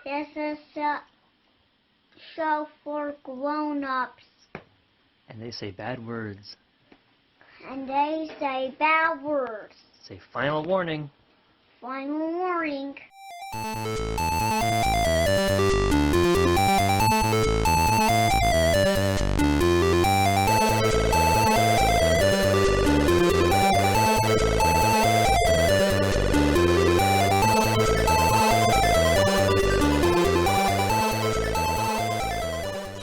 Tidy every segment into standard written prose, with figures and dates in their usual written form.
This is a show for grown-ups. And they say bad words. And they say bad words. Say final warning. Final warning.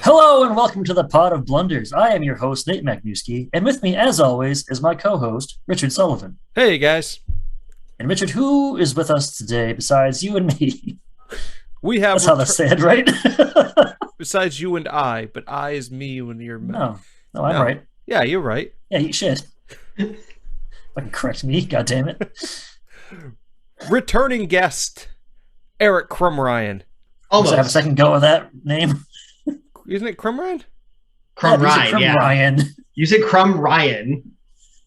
Hello and welcome to the Pod of Blunders. I am your host, Nate Macnewski, and with me, as always, is my co-host, Richard Sullivan. Hey, guys. And Richard, who is with us today besides you and me? We have. That's how that's said, right? Besides you and I, but I is me when you're. No, I'm right. Yeah, you're right. Yeah, you should. Fucking correct me, goddammit. Returning guest, Eric Crumrine. Almost. Have a second go of that name. Isn't it Crumrine? Crumrine, yeah. You said Crumrine.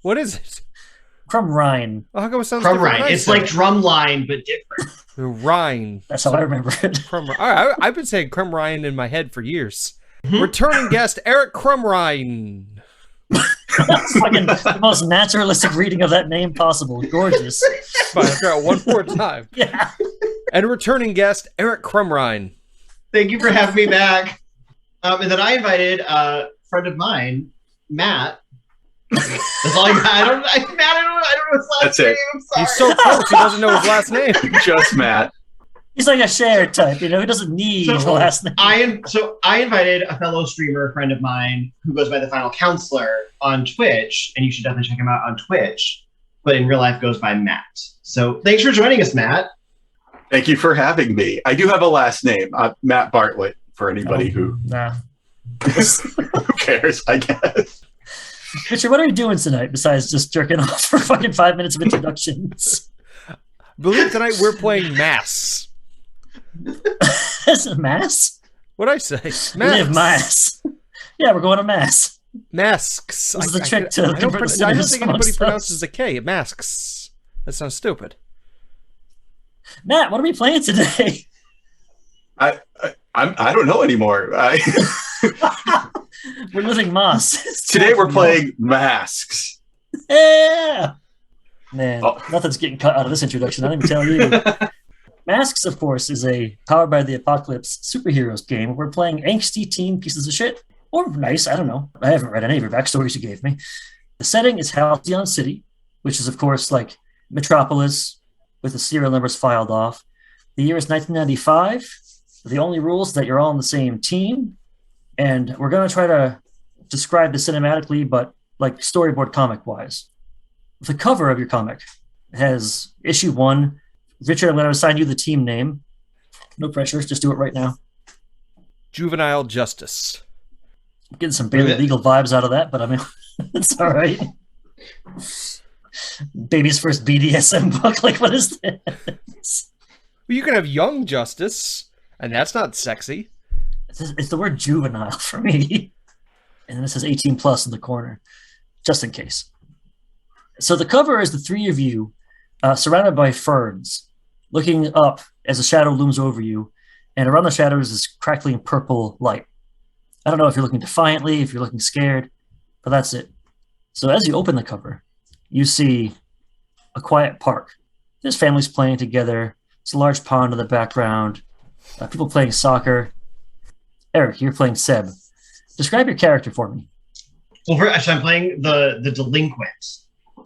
What is it? Crumrine. Oh, how come it sounds Crumrine. It's like drumline, but different. Rhine. That's how I remember it. I've been saying Crumrine in my head for years. Returning guest, Eric Crumrine. That's fucking the most naturalistic reading of that name possible. Gorgeous. Fine, I'll try it one more time. Yeah. And returning guest, Eric Crumrine. Thank you for having me back. And then I invited a friend of mine, Matt. That's all I got. I don't know his last That's name. it. I'm sorry. He's so close, he doesn't know his last name. Just Matt. He's like a shared type, he doesn't need the last name. I invited a fellow streamer, friend of mine, who goes by the Final Counselor on Twitch, and you should definitely check him out on Twitch, but in real life goes by Matt. So thanks for joining us, Matt. Thank you for having me. I do have a last name, Matt Bartlett, for anybody who cares, I guess. Richard, what are you doing tonight besides just jerking off for fucking 5 minutes of introductions? I believe tonight we're playing Mass. Is it Mass? What'd I say? Mass. Live Mass. Yeah, we're going to Mass. Masks. This is a trick to I don't convert think anybody amongst pronounces us. a K. Masks. That sounds stupid. Matt, what are we playing today? I don't know anymore. We're living Moss. Today we're playing Masks. Yeah. Man, nothing's getting cut out of this introduction. I didn't even tell you. Masks, of course, is a Powered by the Apocalypse superheroes game. We're playing angsty teen pieces of shit. Or nice, I don't know. I haven't read any of your backstories you gave me. The setting is Halcyon City, which is, of course, like Metropolis with the serial numbers filed off. The year is 1995. The only rules is that you're all on the same team. And we're going to try to describe this cinematically, but like storyboard comic-wise. The cover of your comic has issue 1. Richard, I'm going to assign you the team name. No pressure, just do it right now. Juvenile Justice. I'm getting some barely legal vibes out of that, but I mean, it's all right. Baby's first BDSM book, like what is this? Well, you can have Young Justice, and that's not sexy. It's the word juvenile for me. And then it says 18 plus in the corner, just in case. So the cover is the three of you surrounded by ferns, looking up as a shadow looms over you, and around the shadows is crackling purple light. I don't know if you're looking defiantly, if you're looking scared, but that's it. So as you open the cover, you see a quiet park. There's families playing together. It's a large pond in the background. People playing soccer. Eric, you're playing Seb. Describe your character for me. Well, so I'm playing the delinquent.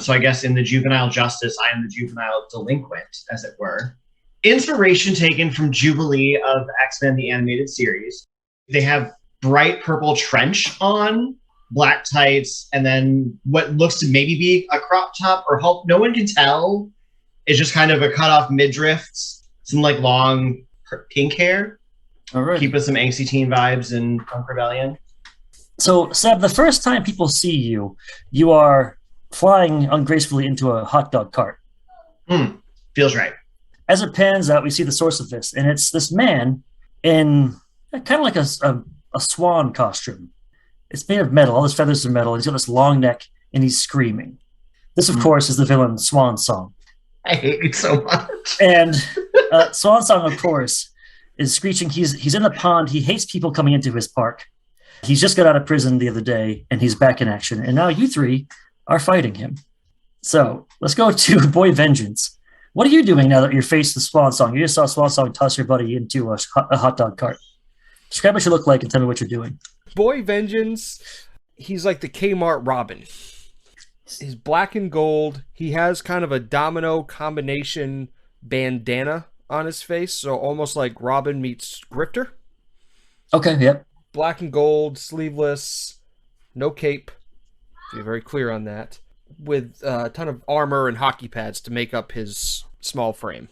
So I guess in the Juvenile Justice, I am the juvenile delinquent, as it were. Inspiration taken from Jubilee of X-Men, the animated series. They have bright purple trench on, black tights, and then what looks to maybe be a crop top or help. No one can tell. It's just kind of a cut-off midriff, some like long pink hair. All right. Keep us some angsty teen vibes and Punk Rebellion. So, Seb, the first time people see you, you are flying ungracefully into a hot dog cart. Feels right. As it pans out, we see the source of this, and it's this man in kind of like a swan costume. It's made of metal. All his feathers are metal. He's got this long neck, and he's screaming. This, of course, is the villain Swan Song. I hate it so much. And Swan Song, of course, is screeching. He's in the pond. He hates people coming into his park. He's just got out of prison the other day, and he's back in action. And now you three are fighting him. So let's go to Boy Vengeance. What are you doing now that you're faced with Swan Song? You just saw Swan Song toss your buddy into a hot dog cart. Describe what you look like and tell me what you're doing. Boy Vengeance, he's like the Kmart Robin. He's black and gold. He has kind of a domino combination bandana on his face, so almost like Robin meets Grifter. Okay, yep. Black and gold, sleeveless, no cape. Be very clear on that. With a ton of armor and hockey pads to make up his small frame.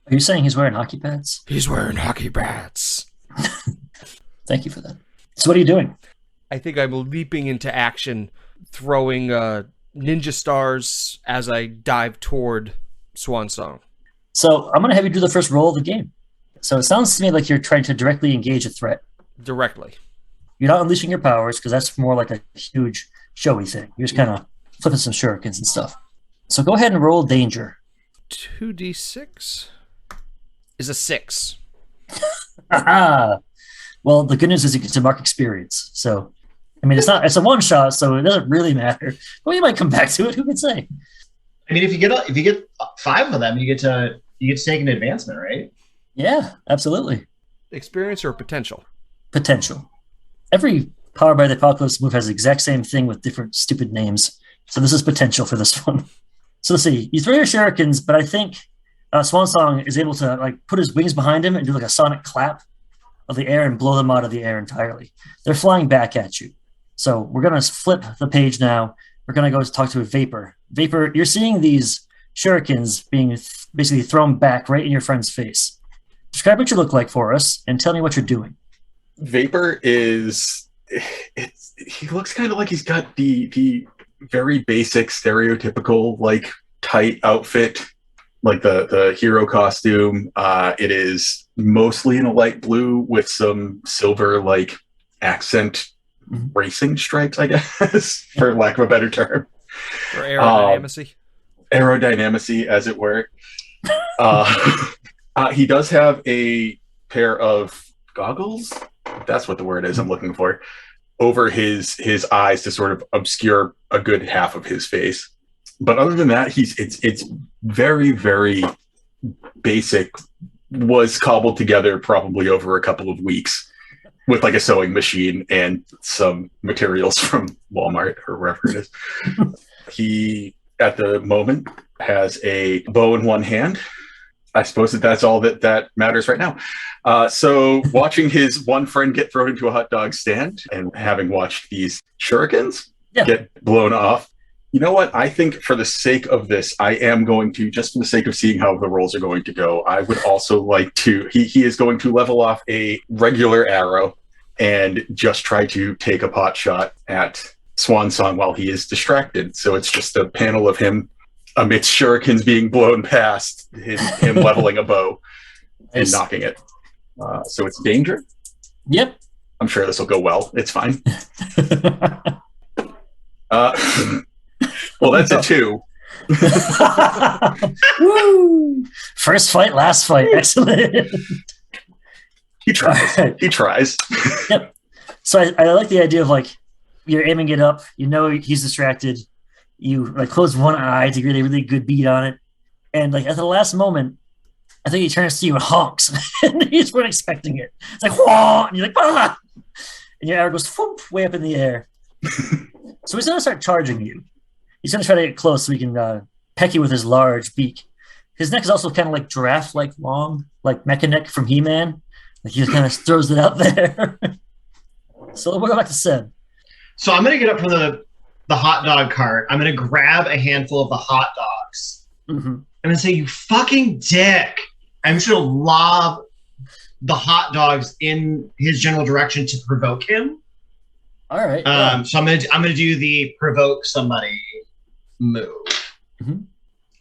Are you saying he's wearing hockey pads? He's wearing hockey pads. Thank you for that. So what are you doing? I think I'm leaping into action, throwing ninja stars as I dive toward Swan Song. So I'm going to have you do the first roll of the game. So it sounds to me like you're trying to directly engage a threat. Directly. You're not unleashing your powers because that's more like a huge showy thing. You're just kind of flipping some shurikens and stuff. So go ahead and roll danger. 2d6 is a 6. Well, the good news is you get to mark experience. So, I mean, it's a one shot, so it doesn't really matter. Well, you might come back to it. Who can say? I mean, if you get 5 of them, you get to take an advancement, right? Yeah, absolutely. Experience or potential? Potential. Every Power by the Apocalypse move has the exact same thing with different stupid names. So this is potential for this one. So let's see. You throw your shurikens, but I think Swan Song is able to like put his wings behind him and do like a sonic clap of the air and blow them out of the air entirely. They're flying back at you. So we're going to flip the page now. We're going to go talk to a Vapor. Vapor, you're seeing these shurikens being basically thrown back right in your friend's face. Describe what you look like for us and tell me what you're doing. Vapor is... he looks kind of like he's got the very basic, stereotypical, like, tight outfit, like the hero costume. It is mostly in a light blue with some silver, like, accent racing stripes, I guess, for lack of a better term. For aerodynamicy. Aerodynamicy, as it were. He does have a pair of goggles. That's what the word is I'm looking for. Over his eyes to sort of obscure a good half of his face. But other than that, it's very, very basic. Was cobbled together probably over a couple of weeks with like a sewing machine and some materials from Walmart or wherever it is. He, at the moment, has a bow in one hand. I suppose that's all that matters right now. So watching his one friend get thrown into a hot dog stand and having watched these shurikens get blown off, you know what? I think for the sake of this, I am going to, just for the sake of seeing how the rolls are going to go, I would also like to, he is going to level off a regular arrow and just try to take a pot shot at Swan Song while he is distracted. So it's just a panel of him amidst shurikens being blown past, him leveling a bow and knocking it. So it's danger. Yep. I'm sure this will go well. It's fine. Well, that's a 2. Woo! First fight, last fight. Excellent. He tries. Right. He tries. Yep. So I like the idea of like you're aiming it up. You know he's distracted. You like close one eye to get a really good beat on it, and like at the last moment, I think he turns to you and honks, and you just weren't expecting it. It's like whoa, and you're like ah! And your arrow goes whoop, way up in the air. So he's gonna start charging you. He's gonna try to get close so he can peck you with his large beak. His neck is also kind of like giraffe-like long, like Mecha Neck from He-Man. Like he just kind of throws it out there. So we'll go back to Seb. So I'm gonna get up from the hot dog cart. I'm gonna grab a handful of the hot dogs. Mm-hmm. I'm gonna say, "You fucking dick!" I'm just gonna lob the hot dogs in his general direction to provoke him. All right. So I'm gonna do the provoke somebody move. Mm-hmm.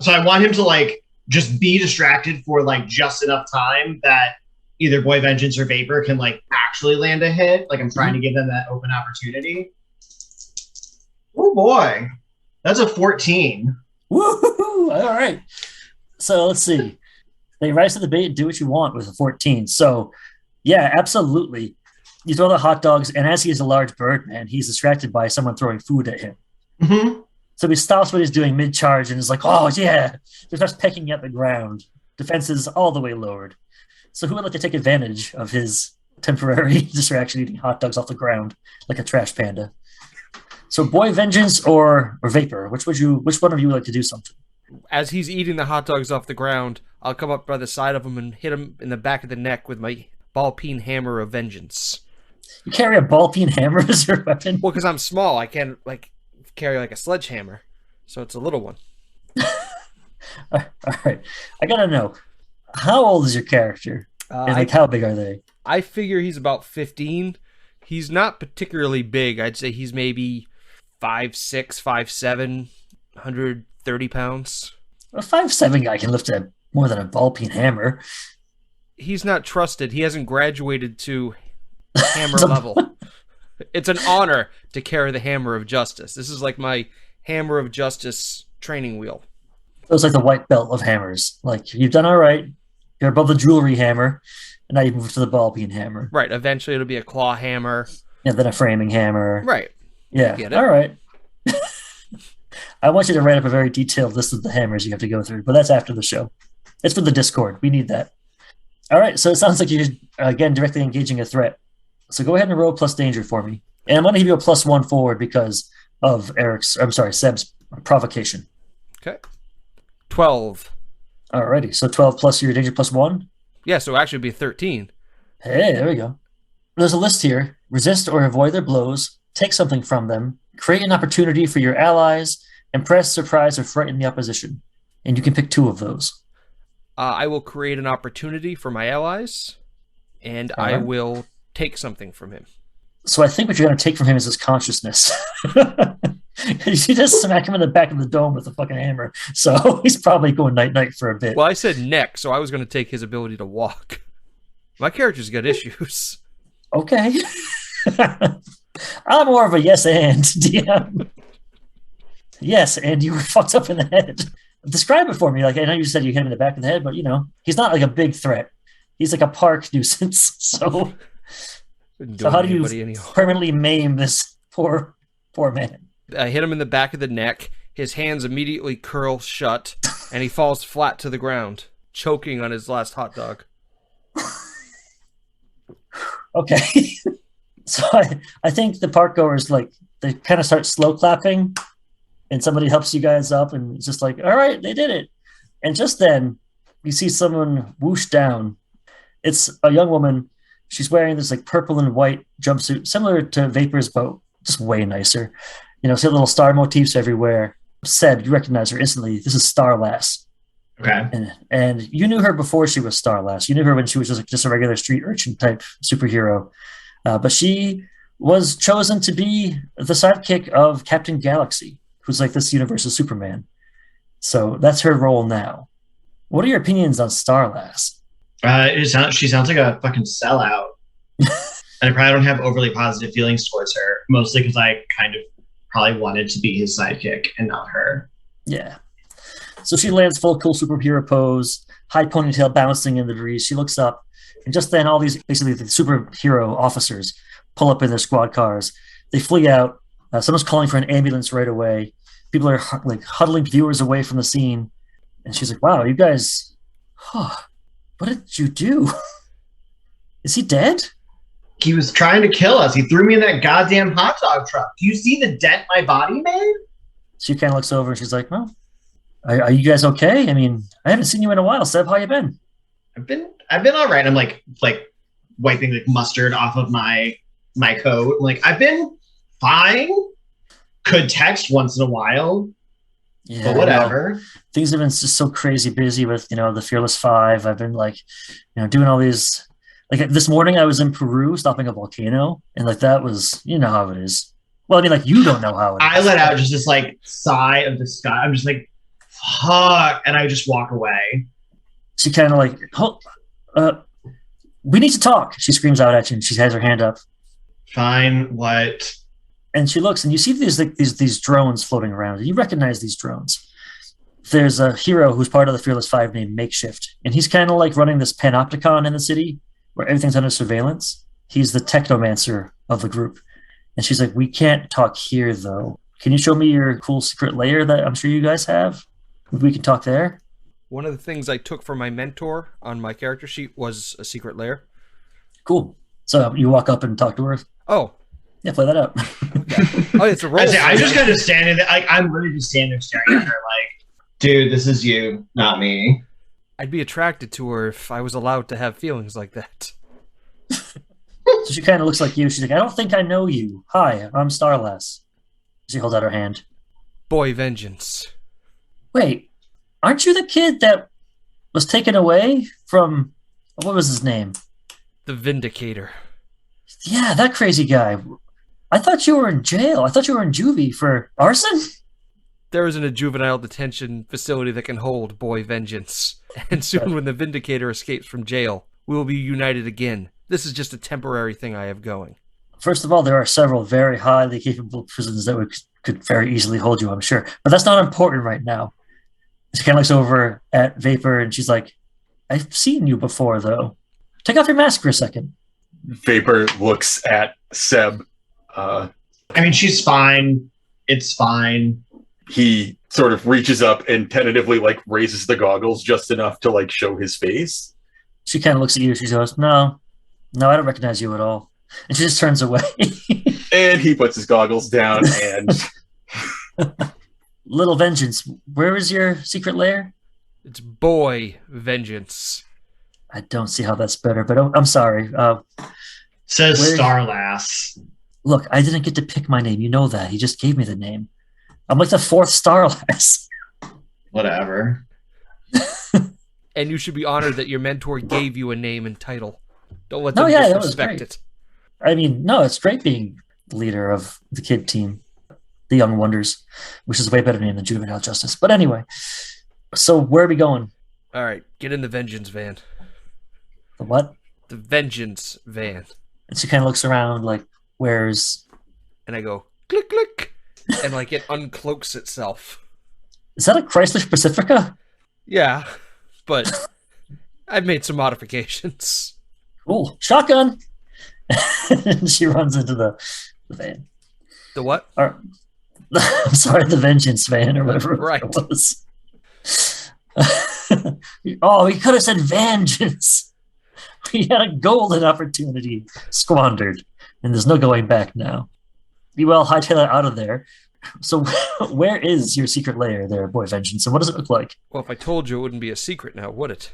So I want him to like just be distracted for like just enough time that either Boy Vengeance or Vapor can like actually land a hit. Like I'm trying to give them that open opportunity. Oh boy, that's a 14. Woo! All right. So let's see. They rise to the bait and do what you want with a 14. So Yeah, absolutely. You throw the hot dogs, and as he is a large bird man, he's distracted by someone throwing food at him. Mm-hmm. So he stops what he's doing mid-charge and is like, oh, yeah. He starts pecking at the ground. Defenses all the way lowered. So who would like to take advantage of his temporary distraction eating hot dogs off the ground like a trash panda? So boy vengeance or vapor? Which one of you would like to do something? As he's eating the hot dogs off the ground, I'll come up by the side of him and hit him in the back of the neck with my ball-peen hammer of vengeance. You carry a ball-peen hammer as your weapon? Well, because I'm small, I can't carry a sledgehammer, so it's a little one. All right. I gotta know, how old is your character? And how big are they? I figure he's about 15. He's not particularly big. I'd say he's maybe 5'6", 5'7", 130 pounds. A 5'7" guy can lift more than a ball-peen hammer. He's not trusted. He hasn't graduated to hammer level. It's an honor to carry the hammer of justice. This is like my hammer of justice training wheel. So it's like the white belt of hammers. Like, you've done all right. You're above the jewelry hammer, and now you move to the ball-peen hammer. Right. Eventually it'll be a claw hammer. And then a framing hammer. Right. Yeah. Get it? All right. I want you to write up a very detailed list of the hammers you have to go through, but that's after the show. It's for the Discord. We need that. All right. So it sounds like you're, again, directly engaging a threat. So go ahead and roll plus danger for me. And I'm going to give you a +1 forward because of Seb's provocation. Okay. 12. Alrighty. So 12 plus your danger +1? Yeah, so actually it'd be 13. Hey, there we go. There's a list here. Resist or avoid their blows. Take something from them. Create an opportunity for your allies. Impress, surprise, or frighten the opposition. And you can pick 2 of those. I will create an opportunity for my allies, and I will take something from him. So I think what you're going to take from him is his consciousness. You just smack him in the back of the dome with a fucking hammer. So he's probably going night-night for a bit. Well, I said neck, so I was going to take his ability to walk. My character's got issues. Okay. I'm more of a yes and DM. Yes, and you were fucked up in the head. Describe it for me. Like, I know you said you hit him in the back of the head, but, he's not like a big threat. He's like a park nuisance. So how do you permanently maim this poor man? I hit him in the back of the neck. His hands immediately curl shut, and he falls flat to the ground, choking on his last hot dog. Okay. So I think the park goers, they kind of start slow clapping, and somebody helps you guys up, and it's just like, all right, they did it. And just then, you see someone whoosh down. It's a young woman. She's wearing this purple and white jumpsuit, similar to Vapor's boat, just way nicer. See little star motifs everywhere. Seb, you recognize her instantly. This is Starlass. Okay. And you knew her before she was Starlass. You knew her when she was just a regular street urchin type superhero. But she was chosen to be the sidekick of Captain Galaxy, who's like this universe's Superman. So that's her role now. What are your opinions on Starlass? She sounds like a fucking sellout. And I probably don't have overly positive feelings towards her, mostly because I kind of probably wanted to be his sidekick and not her. Yeah. So she lands full cool superhero pose, high ponytail bouncing in the breeze. She looks up, and just then all these, basically the superhero officers, pull up in their squad cars. They flee out. Someone's calling for an ambulance right away. People are huddling viewers away from the scene. And she's like, wow, you guys, what did you do? Is he dead? He was trying to kill us. He threw me in that goddamn hot dog truck. Do you see the dent my body made? She kind of looks over and she's like, well, are you guys okay? I mean, I haven't seen you in a while. Seb, how you been? I've been all right. I'm like wiping mustard off of my coat. I've been fine. Could text once in a while. Yeah, but whatever. Things have been just so crazy busy with, the Fearless Five. I've been doing all these. This morning I was in Peru stopping a volcano, and that was, how it is. Well, I mean, you don't know how it is. I let out just this sigh of disgust. I'm just fuck, and I just walk away. She kind of we need to talk. She screams out at you, and she has her hand up. Fine, what? And she looks, and you see these drones floating around, and you recognize these drones. There's a hero who's part of the Fearless Five named Makeshift, and he's kind of running this panopticon in the city. where everything's under surveillance. He's the technomancer of the group. And she's like, we can't talk here, though. Can you show me your cool secret lair that I'm sure you guys have? We can talk there. One of the things I took from my mentor on my character sheet was a secret lair. Cool. So you walk up and talk to her. Oh. Yeah, play that out. Okay. Oh, it's a roll. I just kind of standing there. Like, I'm really just standing there staring at her like, dude, this is you, not me. I'd be attracted to her if I was allowed to have feelings like that. So she kind of looks like you. She's like, I don't think I know you. Hi, I'm Starlass. She holds out her hand. Boy vengeance. Wait, aren't you the kid that was taken away from... What was his name? The Vindicator. Yeah, that crazy guy. I thought you were in jail. I thought you were in juvie for arson? There isn't a juvenile detention facility that can hold Boy Vengeance. And soon when the Vindicator escapes from jail, we will be united again. This is just a temporary thing I have going. First of all, there are several very highly capable prisons that could very easily hold you, I'm sure. But that's not important right now. She kind of looks over at Vapor and she's like, I've seen you before, though. Take off your mask for a second. Vapor looks at Seb. I mean, she's fine. It's fine. He sort of reaches up and tentatively like raises the goggles just enough to like show his face. She kind of looks at you. She goes, no, I don't recognize you at all. And she just turns away. And he puts his goggles down and... Little Vengeance, where is your secret lair? It's Boy Vengeance. I don't see how that's better, but I'm sorry. Says Starlass. Look, I didn't get to pick my name. You know that. He just gave me the name. I'm like the fourth Starlass. Whatever. And you should be honored that your mentor gave you a name and title. Don't let them disrespect it. I mean, no, it's great being leader of the kid team, the Young Wonders, which is a way better name than Juvenile Justice. But anyway, so where are we going? All right, get in the Vengeance van. The what? The Vengeance van. And she kind of looks around like, where's... And I go, click, click, and like it uncloaks itself. Is that a Chrysler Pacifica? Yeah, but I've made some modifications. Cool. Shotgun! And she runs into the van. The what? I'm sorry, the Vengeance van or whatever Right. it was. Oh, he could have said Vengeance. We had a golden opportunity squandered, and there's no going back now. You all hightail it out of there. So where is your secret lair there, Boy Vengeance, and what does it look like? Well, if I told you, it wouldn't be a secret now, would it?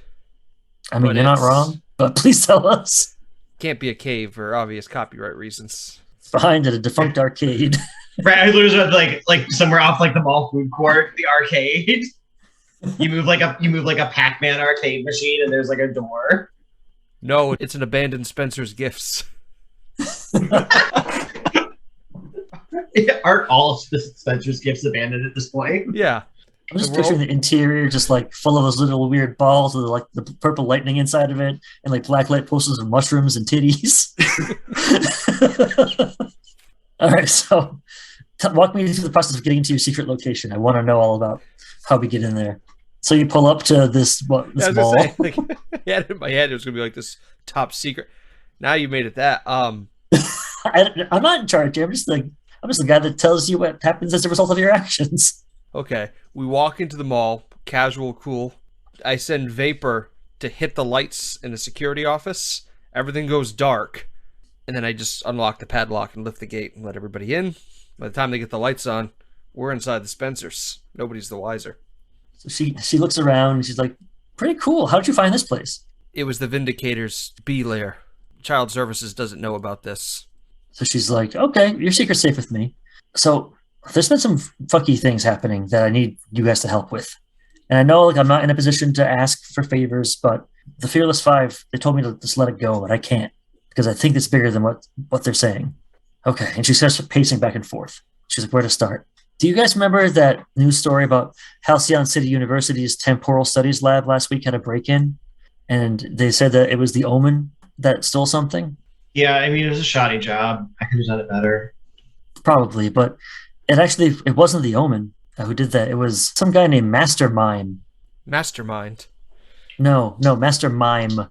I mean, But you're not it's- wrong, but please tell us. Can't be a cave for obvious copyright reasons. Behind at a defunct arcade. Rattlers are like somewhere off like the mall food court, the arcade. You move like a Pac-Man arcade machine, and there's like a door. No, it's an abandoned Spencer's Gifts. Aren't all Spencer's Gifts abandoned at this point? Yeah. I'm just The picturing world- the interior just like full of those little weird balls with like the purple lightning inside of it and like black light posters of mushrooms and titties. All right, so walk me through the process of getting into your secret location. I want to know all about how we get in there. So you pull up to this I was mall. gonna say, like, I had it in my head it was gonna be like this top secret. Now you made it that. I'm not in charge here. I'm just the guy that tells you what happens as a result of your actions. Okay. We walk into the mall, casual, cool. I send Vapor to hit the lights in the security office. Everything goes dark. And then I just unlock the padlock and lift the gate and let everybody in. By the time they get the lights on, we're inside the Spencers. Nobody's the wiser. So she looks around and she's like, pretty cool. How did you find this place? It was the Vindicator's B lair. Child Services doesn't know about this. So she's like, okay, your secret's safe with me. So there's been some funky things happening that I need you guys to help with. And I know like I'm not in a position to ask for favors, but the Fearless Five, they told me to just let it go, but I can't because I think it's bigger than what they're saying. Okay. And she starts pacing back and forth. She's like, where to start? Do you guys remember that news story about Halcyon City University's temporal studies lab last week had a break-in? And they said that it was the Omen that stole something? Yeah, I mean, it was a shoddy job. I could have done it better. Probably, but it wasn't the Omen who did that. It was some guy named Master Mime. Mastermind. No, Master Mime.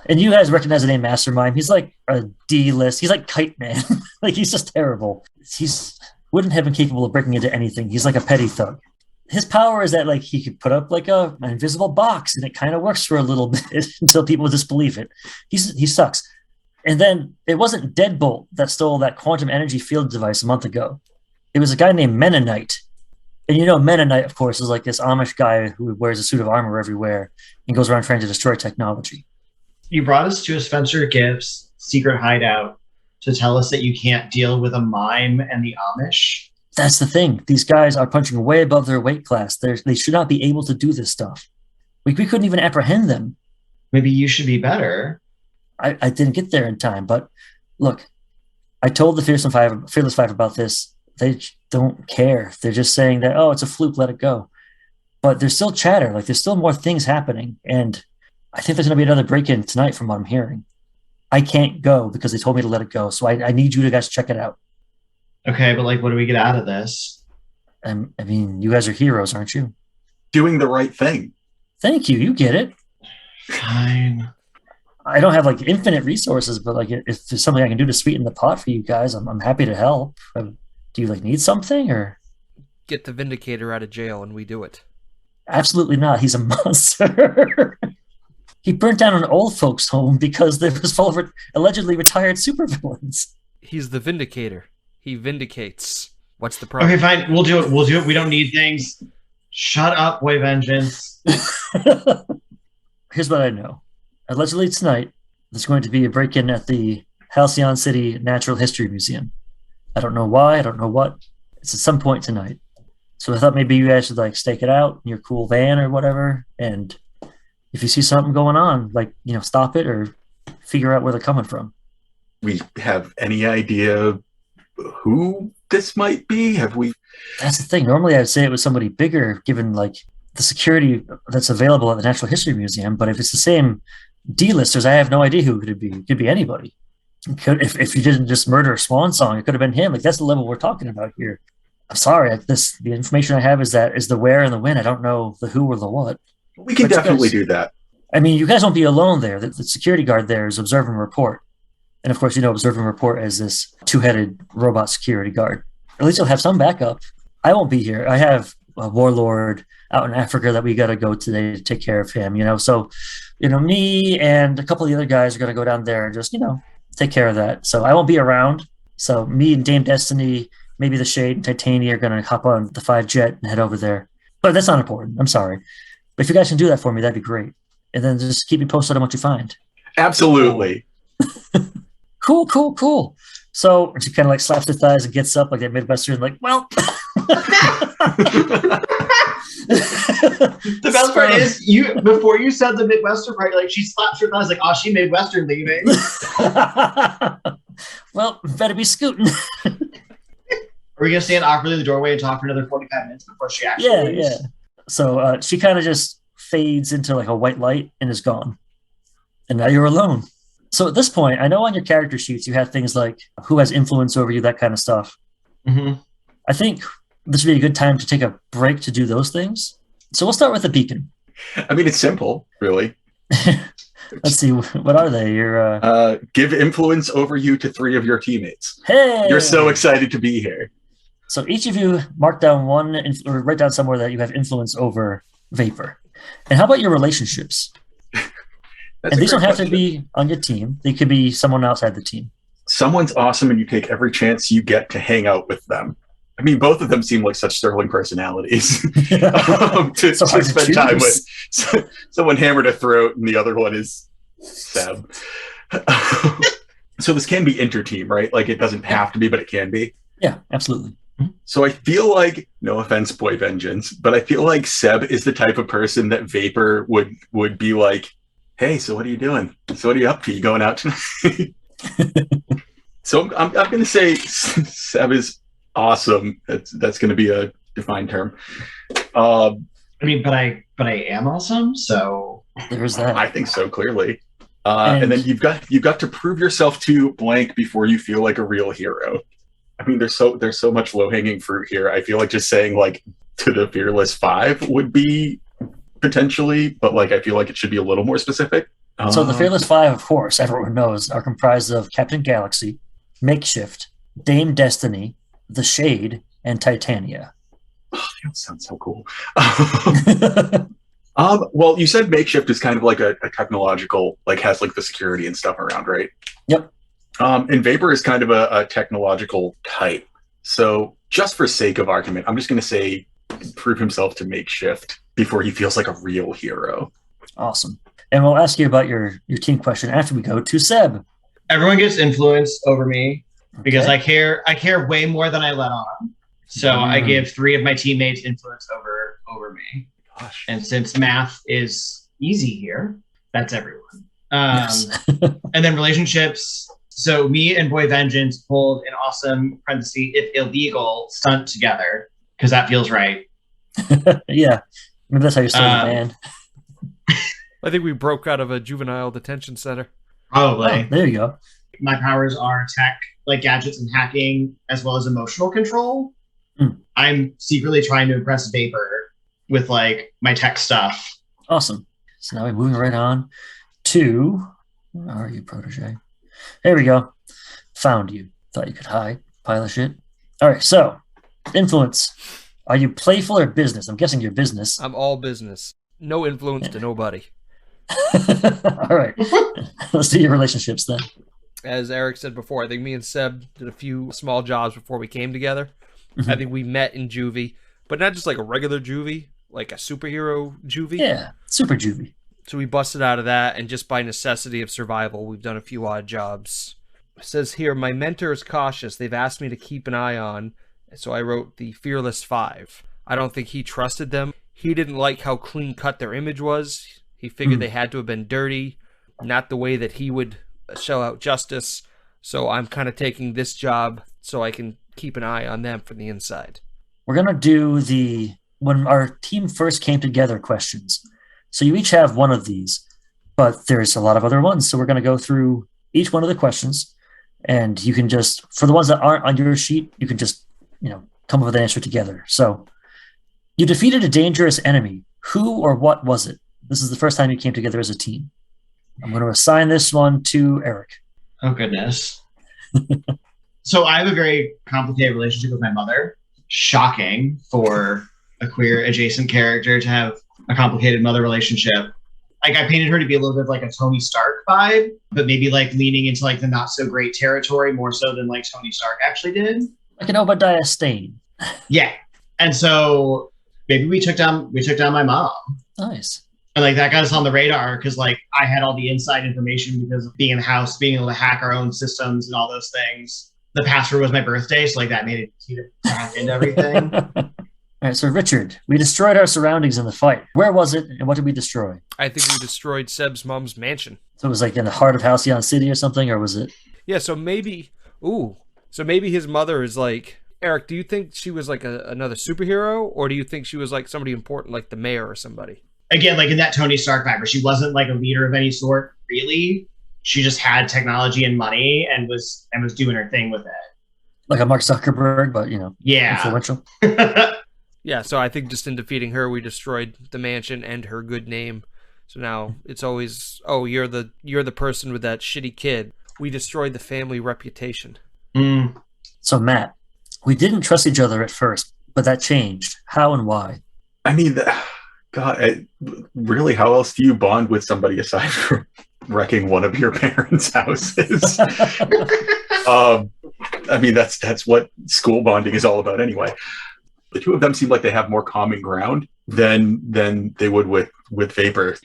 And you guys recognize the name Mastermind. He's like a D-list. He's like Kite Man. Like, he's just terrible. He's wouldn't have been capable of breaking into anything. He's like a petty thug. His power is that like he could put up like an invisible box, and it kind of works for a little bit until people disbelieve it. He sucks. And then it wasn't Deadbolt that stole that quantum energy field device a month ago. It was a guy named Mennonite. And you know, Mennonite, of course, is like this Amish guy who wears a suit of armor everywhere and goes around trying to destroy technology. You brought us to a Spencer Gibbs secret hideout to tell us that you can't deal with a mime and the Amish. That's the thing. These guys are punching way above their weight class. They should not be able to do this stuff. We couldn't even apprehend them. Maybe you should be better. I didn't get there in time, but look, I told the Fearless Five about this. They don't care. They're just saying that, oh, it's a fluke, let it go. But there's still chatter. Like, there's still more things happening. And I think there's going to be another break-in tonight from what I'm hearing. I can't go because they told me to let it go. So I need you to guys check it out. Okay, but like, what do we get out of this? I mean, you guys are heroes, aren't you? Doing the right thing. Thank you. You get it. Fine. I don't have like infinite resources, but like if there's something I can do to sweeten the pot for you guys, I'm happy to help. Do you like need something or? Get the Vindicator out of jail and we do it. Absolutely not. He's a monster. He burnt down an old folks' home because there was full of allegedly retired supervillains. He's the Vindicator. He vindicates. What's the problem? Okay, fine. We'll do it. We don't need things. Shut up, Boy Vengeance. Here's what I know. Allegedly tonight, there's going to be a break-in at the Halcyon City Natural History Museum. I don't know why. I don't know what. It's at some point tonight. So I thought maybe you guys should like stake it out in your cool van or whatever. And if you see something going on, like, you know, stop it or figure out where they're coming from. We have any idea who this might be? Have we? That's the thing. Normally I'd say it was somebody bigger given like the security that's available at the Natural History Museum. But if it's the same D-listers, I have no idea who it could be. It could be anybody. If you didn't just murder Swan Song, it could have been him. Like, that's the level we're talking about here. I'm sorry. The information I have is the where and the when. I don't know the who or the what. We can definitely do that. I mean, you guys won't be alone there. The security guard there is Observe and Report. And of course, you know, Observe and Report as this two-headed robot security guard. At least you'll have some backup. I won't be here. I have a warlord out in Africa that we got to go today to take care of him, you know. So, you know, me and a couple of the other guys are going to go down there and just, you know, take care of that. So I won't be around. So me and Dame Destiny, maybe the Shade and Titania are going to hop on the 5 jet and head over there. But that's not important. I'm sorry. But if you guys can do that for me, that'd be great. And then just keep me posted on what you find. Absolutely. Cool. So she kind of like slaps her thighs and gets up like that Midwestern, like, well. The best part is before you said the Midwestern part, like she slaps her thighs like, oh, she Midwestern leaving. Well, better be scooting. Are we gonna stand awkwardly in the doorway and talk for another 45 minutes before she actually leaves? Yeah. So she kind of just fades into like a white light and is gone. And now you're alone. So at this point, I know on your character sheets you have things like who has influence over you, that kind of stuff. Mm-hmm. I think this would be a good time to take a break to do those things. So we'll start with the beacon. I mean, it's simple, really. Let's see, what are they? You're give influence over you to 3 of your teammates. Hey! You're so excited to be here. So each of you mark down one, or write down somewhere that you have influence over Vapor. And how about your relationships? And these don't have to be on your team. They could be someone outside the team. Someone's awesome and you take every chance you get to hang out with them. I mean, both of them seem like such sterling personalities to spend time with. Someone hammered a throat and the other one is Seb. So this can be inter-team, right? Like, it doesn't have to be, but it can be. Yeah, absolutely. So I feel like, no offense, Boy Vengeance, but I feel like Seb is the type of person that Vapor would be like, hey, so what are you doing? So what are you up to? You going out tonight? So I'm going to say Seb is awesome. That's going to be a defined term. I mean, but I am awesome. So there's that. I think so, clearly. And then you've got to prove yourself to blank before you feel like a real hero. I mean, there's so much low hanging fruit here. I feel like just saying like to the Fearless 5 would be potentially, but like I feel like it should be a little more specific. So the Fearless Five, of course, everyone knows, are comprised of Captain Galaxy, Makeshift, Dame Destiny, The Shade, and Titania. Oh, that sounds so cool. Well, you said Makeshift is kind of like a technological, like has like the security and stuff around, right? Yep. And Vapor is kind of a technological type. So just for sake of argument, I'm just going to say prove himself to Makeshift before he feels like a real hero. Awesome. And we'll ask you about your team question after we go to Seb. Everyone gets influence over me because Okay. I care way more than I let on. So I give 3 of my teammates influence over me. Gosh. And since math is easy here, that's everyone. Yes. And then relationships. So me and Boy Vengeance pulled an awesome, parenthesis, if illegal, stunt together because that feels right. Yeah. Maybe that's how you started the band. I think we broke out of a juvenile detention center. Probably. Oh, there you go. My powers are tech, like gadgets and hacking, as well as emotional control. I'm secretly trying to impress Vapor with like my tech stuff. Awesome. So now we're moving right on to, where are you, protege? There we go. Found you. Thought you could hide. Pile of shit. All right. So, influence. Are you playful or business? I'm guessing you're business. I'm all business. No influence to nobody. All right. Let's do your relationships then. As Eric said before, I think me and Seb did a few small jobs before we came together. Mhm. I think we met in juvie, but not just like a regular juvie, like a superhero juvie. Yeah. Super juvie. So we busted out of that, and just by necessity of survival, we've done a few odd jobs. It says here, my mentor is cautious. They've asked me to keep an eye on, so I wrote the Fearless Five. I don't think he trusted them. He didn't like how clean cut their image was. He figured they had to have been dirty, not the way that he would show out justice. So I'm kind of taking this job so I can keep an eye on them from the inside. We're going to do the when our team first came together questions. So you each have one of these, but there's a lot of other ones. So we're going to go through each one of the questions, and you can just, for the ones that aren't on your sheet, you can just, come up with an answer together. So you defeated a dangerous enemy. Who or what was it? This is the first time you came together as a team. I'm going to assign this one to Eric. Oh, goodness. So I have a very complicated relationship with my mother. Shocking for a queer adjacent character to have a complicated mother relationship. Like I painted her to be a little bit like a Tony Stark vibe, but maybe like leaning into like the not so great territory more so than like Tony Stark actually did. Like an Obadiah Stane. Yeah. And so maybe we took down my mom. Nice. And like that got us on the radar because like I had all the inside information because of being in the house, being able to hack our own systems and all those things. The password was my birthday, so like that made it easy to hack into everything. All right, so Richard, we destroyed our surroundings in the fight. Where was it, and what did we destroy? I think we destroyed Seb's mom's mansion. So it was like in the heart of Halcyon City or something, or was it? Yeah, so maybe his mother is like, Eric, do you think she was like another superhero, or do you think she was like somebody important like the mayor or somebody? Again, like in that Tony Stark vibe, where she wasn't like a leader of any sort, really. She just had technology and money and was doing her thing with it. Like a Mark Zuckerberg, but Yeah. influential. Yeah, so I think just in defeating her, we destroyed the mansion and her good name. So now it's always, oh, you're the person with that shitty kid. We destroyed the family reputation. So Matt, we didn't trust each other at first, but that changed. How and why? I mean, God, really, how else do you bond with somebody aside from wrecking one of your parents' houses? I mean, that's what school bonding is all about anyway. The two of them seem like they have more common ground than they would with Vapor.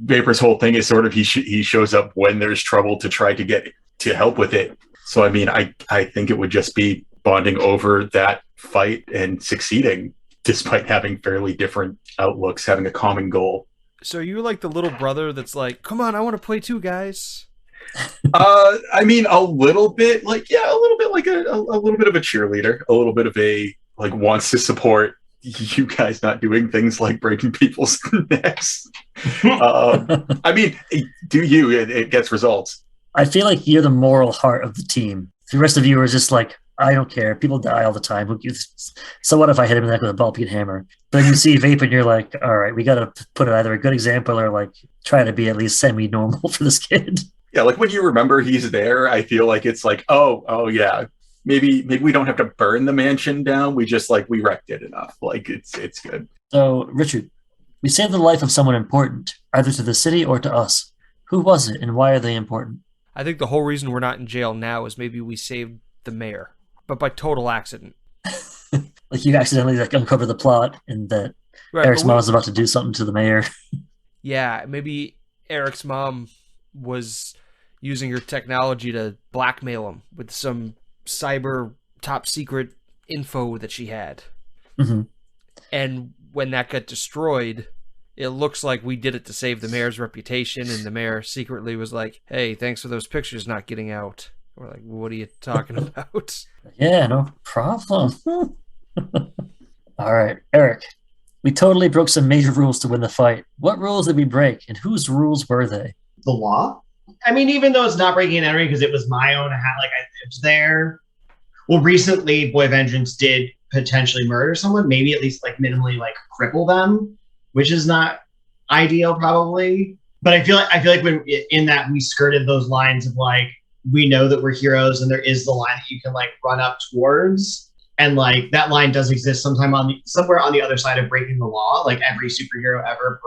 Vapor's whole thing is sort of he shows up when there's trouble to try to get to help with it. So I mean, I think it would just be bonding over that fight and succeeding despite having fairly different outlooks, having a common goal. So you're like the little brother that's like, come on, I want to play too, guys. I mean, a little bit like a little bit like a little bit of a cheerleader, a little bit of a like wants to support you guys not doing things like breaking people's necks. I mean, it gets results. I feel like you're the moral heart of the team. The rest of you are just like I don't care. People die all the time. So what if I hit him in the neck with a ball peen hammer? But then you see vape and you're like, all right, we got to put either a good example or like try to be at least semi-normal for this kid. Yeah, like when you remember he's there, I feel like it's like, oh yeah, maybe we don't have to burn the mansion down. We just we wrecked it enough. Like it's good. So, Richard, we saved the life of someone important, either to the city or to us. Who was it, and why are they important? I think the whole reason we're not in jail now is maybe we saved the mayor, but by total accident. Like you accidentally uncover the plot, and that Eric's mom is about to do something to the mayor. Yeah, maybe Eric's mom was using her technology to blackmail him with some cyber top secret info that she had. Mm-hmm. And when that got destroyed, it looks like we did it to save the mayor's reputation, and the mayor secretly was like, hey, thanks for those pictures not getting out. We're like, what are you talking about? Yeah, no problem. All right, Eric, we totally broke some major rules to win the fight. What rules did we break, and whose rules were they? The law? I mean, even though it's not breaking and entering because it was my own, I lived there. Well, recently, Boy Vengeance did potentially murder someone, maybe at least minimally cripple them, which is not ideal probably. But I feel like when in that we skirted those lines of we know that we're heroes and there is the line that you can run up towards. And that line does exist somewhere on the other side of breaking the law. Every superhero ever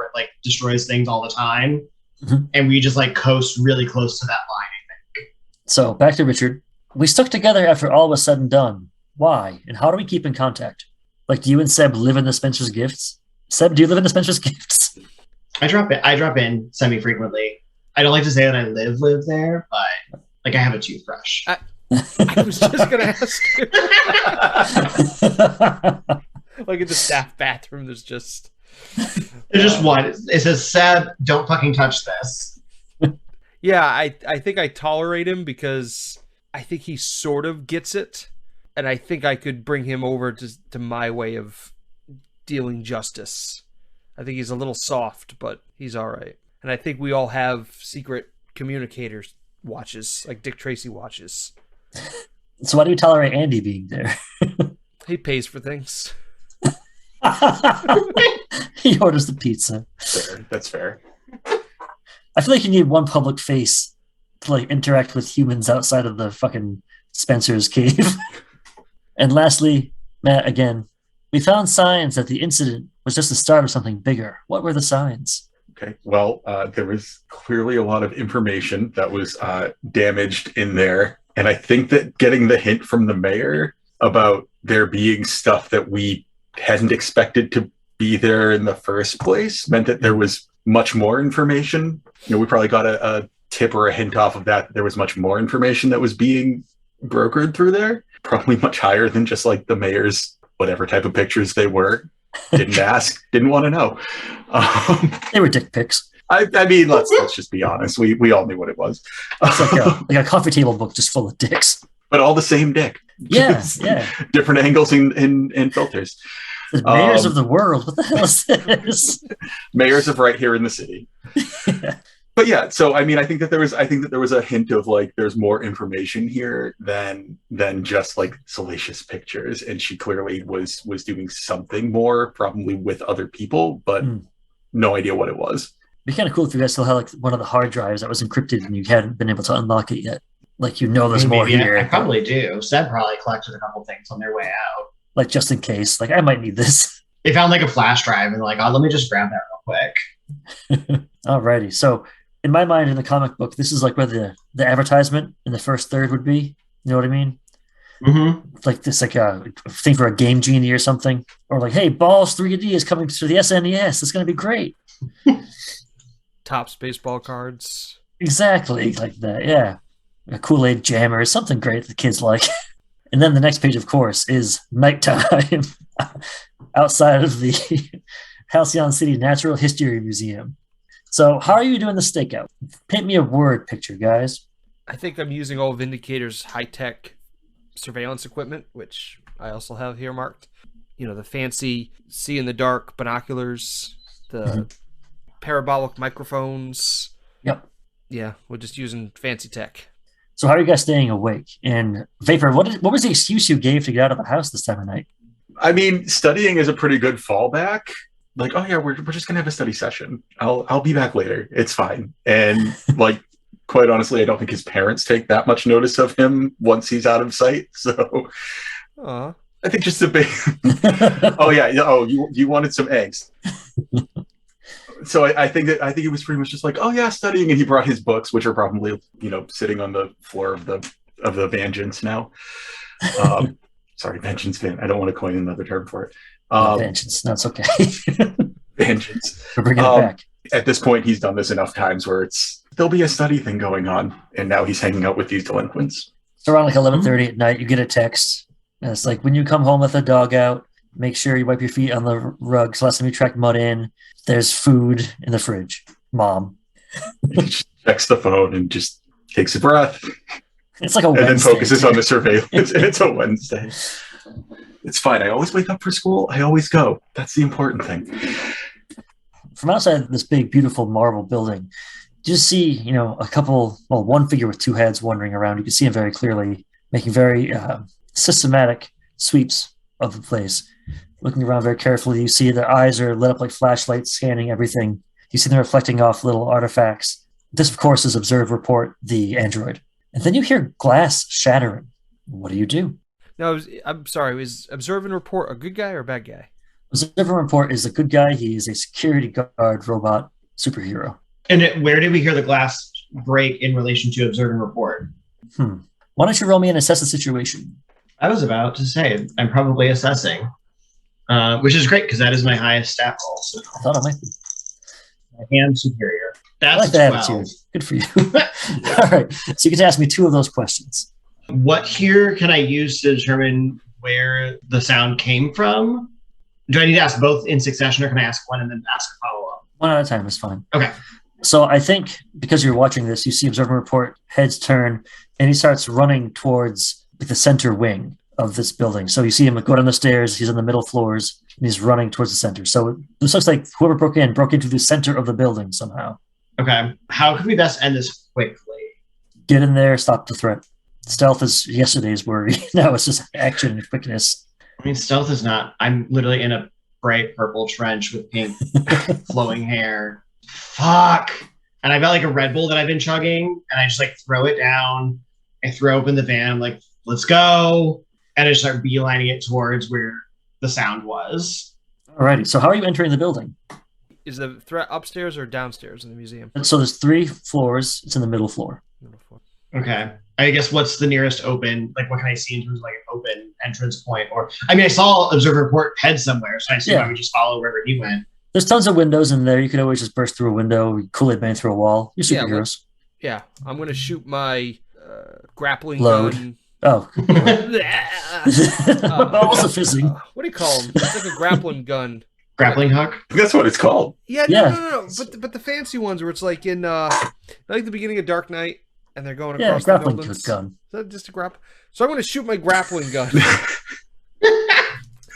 destroys things all the time. Mm-hmm. And we just coast really close to that line, I think. So back to Richard. We stuck together after all was said and done. Why? And how do we keep in contact? Do you and Seb live in the Spencer's Gifts? Seb, do you live in the Spencer's Gifts? I drop in semi-frequently. I don't like to say that I live there, but I have a toothbrush. I was just going to ask you. In the staff bathroom, there's just... There's just one. It says, Seb, don't fucking touch this. Yeah, I think I tolerate him because I think he sort of gets it. And I think I could bring him over to my way of dealing justice. I think he's a little soft, but he's all right. And I think we all have secret communicators watches, like Dick Tracy watches. So why do you tolerate Andy being there? He pays for things. He orders the pizza. Fair. That's fair. I feel like you need one public face to interact with humans outside of the fucking Spencer's cave. And lastly, Matt, again, we found signs that the incident was just the start of something bigger. What were the signs? Okay. Well, there was clearly a lot of information that was damaged in there. And I think that getting the hint from the mayor about there being stuff that we hadn't expected to be there in the first place meant that there was much more information. We probably got a tip or a hint off of that. There was much more information that was being brokered through there. Probably much higher than just the mayor's whatever type of pictures they were. Didn't ask, didn't want to know. They were dick pics. I mean, let's just be honest. We all knew what it was. It's like a coffee table book just full of dicks. But all the same dick. Yeah, yeah. Different angles and filters. The mayors of the world. What the hell is this? Mayors of right here in the city. Yeah. But yeah, so I mean, I think that there was a hint of there's more information here than just salacious pictures, and she clearly was doing something more, probably with other people, but no idea what it was. It'd be kind of cool if you guys still had one of the hard drives that was encrypted and you hadn't been able to unlock it yet. There's more here. I probably do. Seb probably collected a couple things on their way out. Just in case. I might need this. They found a flash drive and let me just grab that real quick. Alrighty. So in my mind, in the comic book, this is where the advertisement in the first third would be. You know what I mean? Mm-hmm. This a thing for a Game Genie or something. Or hey, Balls 3D is coming to the SNES. It's going to be great. Topps baseball cards. Exactly. Like that, yeah. A Kool-Aid jammer is something great the kids like. And then the next page, of course, is nighttime outside of the Halcyon City Natural History Museum. So how are you doing the stakeout? Paint me a word picture, guys. I think I'm using all Vindicator's high-tech surveillance equipment, which I also have here marked. The fancy see-in-the-dark binoculars, the parabolic microphones. Yep. Yeah, we're just using fancy tech. So how are you guys staying awake? And Vapor, what was the excuse you gave to get out of the house this time of night? I mean, studying is a pretty good fallback. Like, oh yeah, we're just gonna have a study session. I'll be back later. It's fine. And like, quite honestly, I don't think his parents take that much notice of him once he's out of sight. So I think just a big oh yeah, oh you wanted some eggs. So I think it was pretty much just like, oh yeah, studying, and he brought his books, which are probably, you know, sitting on the floor of the vengeance now. Sorry, vengeance fan. I don't want to coin another term for it. Vengeance, that's okay. Vengeance. We're bringing it back. At this point, he's done this enough times where there'll be a study thing going on, and now he's hanging out with these delinquents. So around like 11:30 at night, you get a text, and it's like, when you come home with the dog out, make sure you wipe your feet on the rug. So last time you tracked mud in, there's food in the fridge. Mom. He just checks the phone and just takes a breath. It's like a Wednesday. And then focuses on the surveillance. And it's a Wednesday. It's fine. I always wake up for school. I always go. That's the important thing. From outside this big, beautiful marble building, you just see, you know, one figure with two heads wandering around. You can see him very clearly, making very systematic sweeps of the place. Looking around very carefully, you see their eyes are lit up like flashlights, scanning everything. You see them reflecting off little artifacts. This, of course, is Observe Report, the android. And then you hear glass shattering. What do you do? No, I'm sorry. Was Observe and Report a good guy or a bad guy? Observe and Report is a good guy. He is a security guard robot superhero. And where did we hear the glass break in relation to Observe and Report? Why don't you roll me and assess the situation? I was about to say, I'm probably assessing, which is great because that is my highest stat roll. So I thought it might be. I am superior. That's I like that 12. attitude. Good for you. All right. So you get to ask me two of those questions. What here can I use to determine where the sound came from? Do I need to ask both in succession, or can I ask one and then ask a follow-up? One at a time is fine. Okay. So I think because you're watching this, you see Observe and Report heads turn, and he starts running towards the center wing of this building. So you see him go down the stairs. He's on the middle floors, and he's running towards the center. So this looks like whoever broke into the center of the building somehow. Okay. How can we best end this quickly? Get in there, stop the threat. Stealth is yesterday's worry. Now it's just action and quickness. I mean, stealth is not. I'm literally in a bright purple trench with pink flowing hair. Fuck. And I've got like a Red Bull that I've been chugging, and I just like throw it down. I throw open the van. I'm like, let's go. And I just start beelining it towards where the sound was. Alrighty. So how are you entering the building? Is the threat upstairs or downstairs in the museum? So there's 3 floors. It's in the middle floor. Okay. I guess what's the nearest open, like what can I see in terms of like an open entrance point? Or, I mean, I saw Observer Report head somewhere, so I assume I would just follow wherever he went. There's tons of windows in there. You could always just burst through a window, Kool-Aid Man through a wall. You're superheroes. Yeah, I'm going to shoot my grappling load. Gun. Oh. Also fizzing. What do you call them? It's like a grappling gun. Grappling hook? That's what it's called. Yeah, no. But the fancy ones where it's like in like the beginning of Dark Knight, and they're going across the buildings. Grappling gun. Is that just a grapple? So I'm going to shoot my grappling gun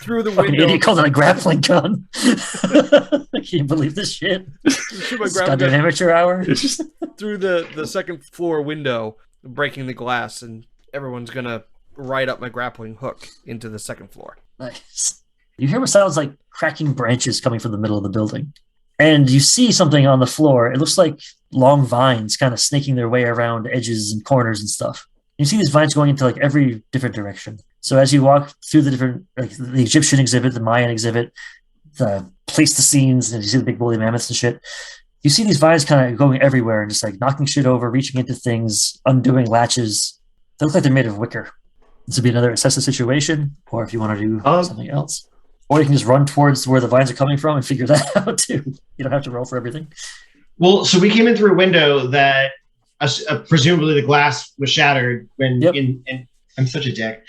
through the window. You called it a grappling gun. I can't believe this shit. Shoot my grappling gun amateur hour. Through the second floor window, breaking the glass, and everyone's going to ride up my grappling hook into the second floor. Nice. You hear what sounds like cracking branches coming from the middle of the building. And you see something on the floor. It looks like long vines kind of snaking their way around edges and corners and stuff. You see these vines going into like every different direction. So as you walk through the different, like the Egyptian exhibit, the Mayan exhibit, the Pleistocene, and you see the big woolly mammoths and shit, you see these vines kind of going everywhere and just like knocking shit over, reaching into things, undoing latches. They look like they're made of wicker. This would be another assess the situation, or if you want to do something else. Or you can just run towards where the vines are coming from and figure that out too. You don't have to roll for everything. Well, so we came in through a window that presumably the glass was shattered when I'm such a dick.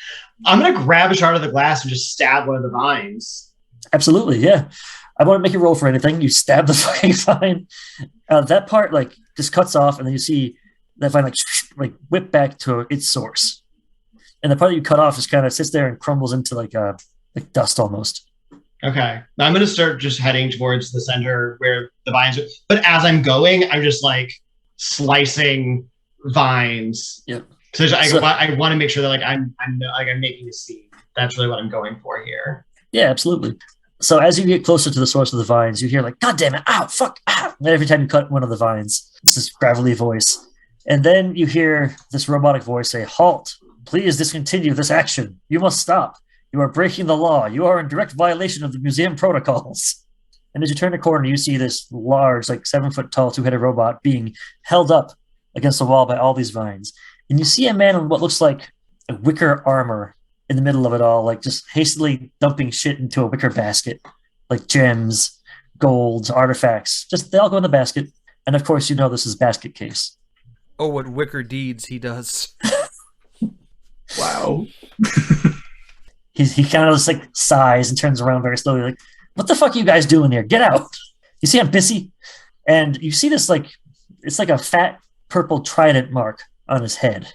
I'm going to grab a shard of the glass and just stab one of the vines. Absolutely, yeah. I won't make you roll for anything. You stab the fucking vine. That part like just cuts off, and then you see that vine like whip back to its source. And the part that you cut off just kind of sits there and crumbles into like dust almost. Okay. Now I'm going to start just heading towards the center where the vines are. But as I'm going, I'm just like slicing vines So I want to make sure that like I'm making a scene. That's really what I'm going for here. Yeah, absolutely. So as you get closer to the source of the vines, you hear like, God damn it, ow, fuck, ow. And every time you cut one of the vines, it's this gravelly voice. And then you hear this robotic voice say, halt, please discontinue this action. You must stop. You are breaking the law. You are in direct violation of the museum protocols. And as you turn the corner, you see this large, like 7-foot tall, 2-headed robot being held up against the wall by all these vines. And you see a man in what looks like a wicker armor in the middle of it all, like just hastily dumping shit into a wicker basket, like gems, golds, artifacts. Just they all go in the basket. And of course, you know this is basket case. Oh, what wicker deeds he does. Wow. He kind of just like sighs and turns around very slowly, like, what the fuck are you guys doing here? Get out. You see I'm busy? And you see this like, it's like a fat purple trident mark on his head.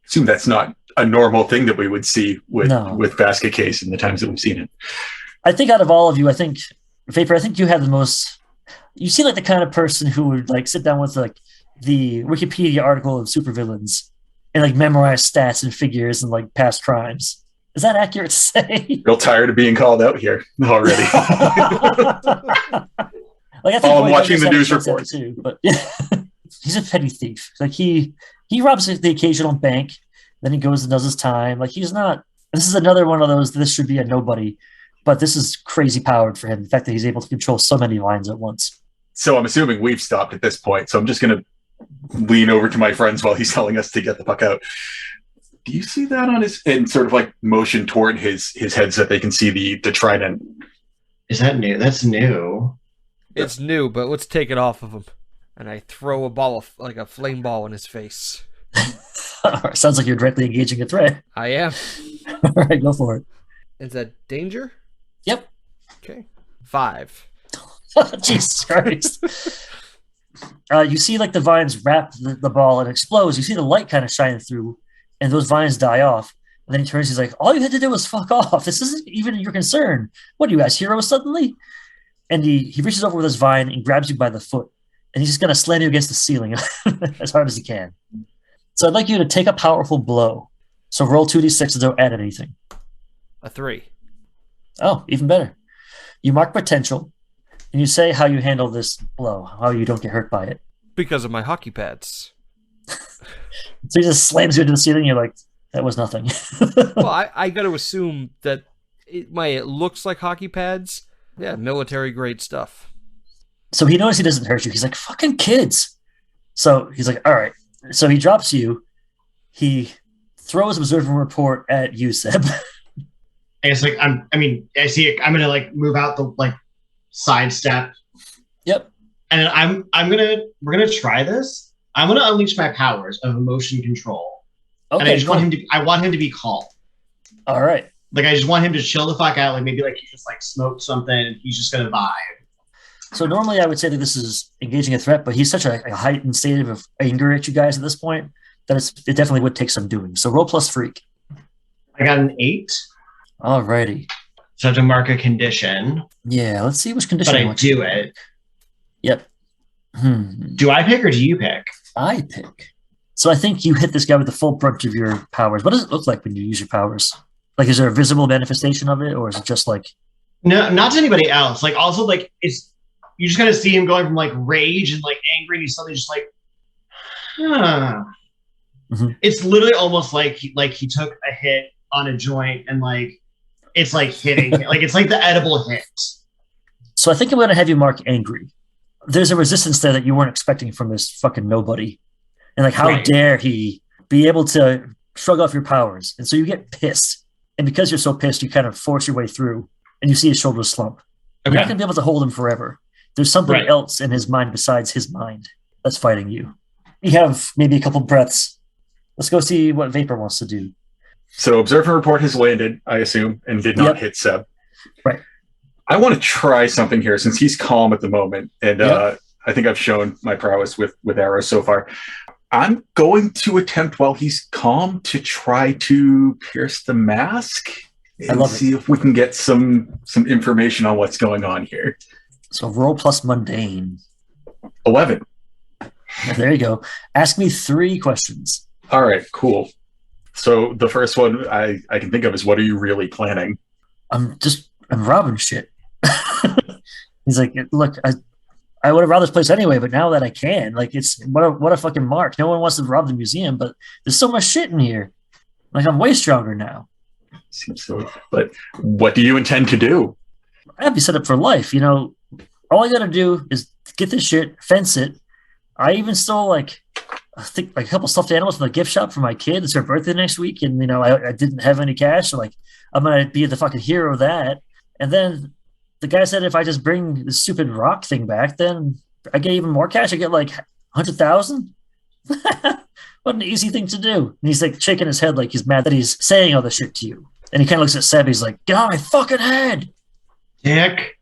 Assume that's not a normal thing that we would see with basket case in the times that we've seen it. I think out of all of you, Vapor, I think you have the most, you seem like the kind of person who would like sit down with like the Wikipedia article of supervillains and like memorize stats and figures and like past crimes. Is that accurate to say? Real tired of being called out here already. I'm watching the news reports too, but he's a petty thief. Like he robs the occasional bank, then he goes and does his time. Like he's not. This is another one of those. This should be a nobody, but this is crazy powered for him. The fact that he's able to control so many lines at once. So I'm assuming we've stopped at this point. So I'm just going to lean over to my friends while he's telling us to get the fuck out. Do you see that on his, and sort of like motion toward his head so that they can see the trident? Is that new? That's new. It's new, but let's take it off of him. And I throw a ball of, like a flame ball in his face. Sounds like you're directly engaging a threat. I am. All right, go for it. Is that danger? Yep. Okay. 5. Jesus Christ. You see like the vines wrap the ball and explodes. You see the light kind of shining through, and those vines die off. And then he turns, he's like, all you had to do was fuck off. This isn't even your concern. What are you guys, heroes suddenly? And he reaches over with his vine and grabs you by the foot. And he's just going to slam you against the ceiling as hard as he can. So I'd like you to take a powerful blow. So roll 2d6 and don't add anything. A 3. Oh, even better. You mark potential, and you say how you handle this blow, how you don't get hurt by it. Because of my hockey pads. So he just slams you into the ceiling, and you're like, that was nothing. Well, I got to assume that it looks like hockey pads. Yeah, military grade stuff. So he knows he doesn't hurt you. He's like, fucking kids. So he's like, all right. So he drops you. He throws observer report at you, Seb. I guess like I see it. I'm gonna like move out the like sidestep. Yep. And we're gonna try this. I'm gonna unleash my powers of emotion control. Okay. And I want him to be calm. All right. Like I just want him to chill the fuck out. Like maybe like he just like smoked something and he's just gonna vibe. So normally I would say that this is engaging a threat, but he's such a heightened state of anger at you guys at this point that it definitely would take some doing. So roll plus freak. I got an 8. All righty. So I have to mark a condition. Yeah, let's see which condition. But I do it. Yep. Do I pick or do you pick? I pick. So I think you hit this guy with the full brunt of your powers. What does it look like when you use your powers? Like, is there a visible manifestation of it, or is it just like? No, not to anybody else. Like, also, like, you just kind of see him going from like rage and like angry, and he's suddenly just like, huh. Mm-hmm. It's literally almost like he took a hit on a joint and like it's like hitting like it's like the edible hit. So I think I'm going to have you mark angry. There's a resistance there that you weren't expecting from this fucking nobody, and like how dare he be able to shrug off your powers, and so you get pissed, and because you're so pissed, you kind of force your way through, and you see his shoulders slump. Okay. You're not going to be able to hold him forever. There's something else in his mind besides his mind that's fighting you. You have maybe a couple breaths. Let's go see what Vapor wants to do. So observer report has landed, I assume, and did not hit Seb. Right. I want to try something here since he's calm at the moment. And I think I've shown my prowess with arrows so far. I'm going to attempt while he's calm to try to pierce the mask and see if we can get some information on what's going on here. So roll plus mundane. 11. There you go. Ask me 3 questions. All right, cool. So the first one I can think of is, what are you really planning? I'm robbing shit. He's like, look, I would have robbed this place anyway, but now that I can, like, it's what a fucking mark. No one wants to rob the museum, but there's so much shit in here. Like, I'm way stronger now. Seems so. But what do you intend to do? I have to be set up for life. You know, all I got to do is get this shit, fence it. I even stole I think like a couple stuffed animals from the gift shop for my kid. It's her birthday next week, and you know I didn't have any cash, so like I'm gonna be the fucking hero of that. And then the guy said if I just bring this stupid rock thing back, then I get even more cash. I get like 100,000. What an easy thing to do. And he's like shaking his head like he's mad that he's saying all this shit to you. And he kind of looks at Seb. He's like, "Get out of my fucking head, Dick!